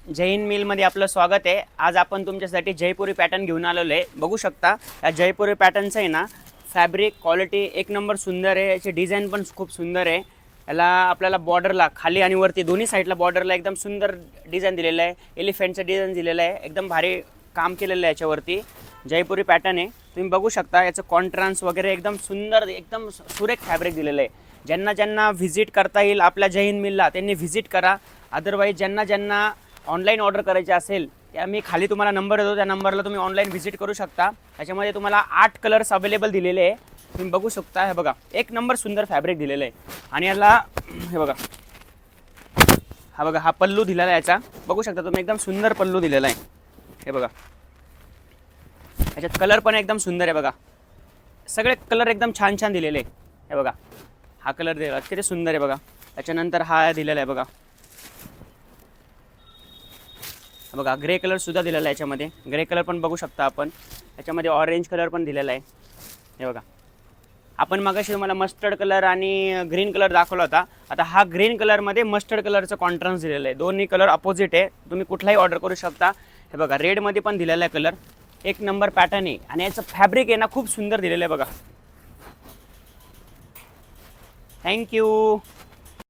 जय हिंद मिलमध्ये आपलं स्वागत आहे। आज आपण तुमच्यासाठी जयपुरी पॅटर्न घेऊन आलेलो आहे। बघू शकता या जयपुरी पॅटर्नचं आहे ना, फॅब्रिक क्वालिटी एक नंबर सुंदर आहे। याची डिझाइन पण खूप सुंदर आहे। याला आपल्याला बॉर्डरला खाली आणि वरती दोन्ही साईडला बॉर्डरला एकदम सुंदर डिझाइन दिलेलं आहे। एलिफंटचं डिझाइन दिलेलं आहे, एकदम भारी काम केलेलं आहे याच्यावरती। जयपुरी पॅटर्न आहे, तुम्ही बघू शकता। याचं कॉन्ट्रास्ट वगैरे एकदम सुंदर, एकदम सुरेख फॅब्रिक दिलेलं आहे। ज्यांना ज्यांना व्हिजिट करता येईल आपल्या जय हिंद मिलला त्यांनी व्हिजिट करा। अदरवाईज ज्यांना ज्यांना ऑनलाईन ऑर्डर करायची असेल त्या मी खाली तुम्हाला नंबर देतो, त्या नंबरला तुम्ही ऑनलाईन व्हिजिट करू शकता। त्याच्यामध्ये तुम्हाला 8 कलर्स अवेलेबल दिलेले आहे, तुम्ही बघू शकता। हे बघा, एक नंबर सुंदर फॅब्रिक दिलेलं आहे। आणि याला हे बघा, हा बघा, हा पल्लू दिलेला आहे याचा, बघू शकता तुम्ही, एकदम सुंदर पल्लू दिलेला आहे। हे बघा, याच्यात कलर पण एकदम सुंदर आहे बघा, सगळे कलर एकदम छान छान दिलेले आहे। हे बघा, हा कलर दिलेला किती सुंदर आहे बघा। त्याच्यानंतर हा दिलेला आहे बघा, बघा ग्रे कलर सुद्धा दिलेला आहे याच्यामध्ये। ग्रे कलर पण बघू शकता आपण, याच्यामध्ये ऑरेंज कलर पण दिलेला आहे। हे बघा, आपण मगाशी तुम्हाला मस्टर्ड कलर आणि ग्रीन कलर दाखवला होता, आता हा ग्रीन कलरमध्ये मस्टर्ड कलरचं कॉन्ट्रास्ट दिलेलं आहे। दोन्ही कलर अपोजिट आहे, तुम्ही कुठलाही ऑर्डर करू शकता। हे बघा, रेडमध्ये पण दिलेला आहे कलर, एक नंबर पॅटर्न आहे। आणि याचं फॅब्रिक आहे ना, खूप सुंदर दिलेलं आहे बघा। थँक्यू।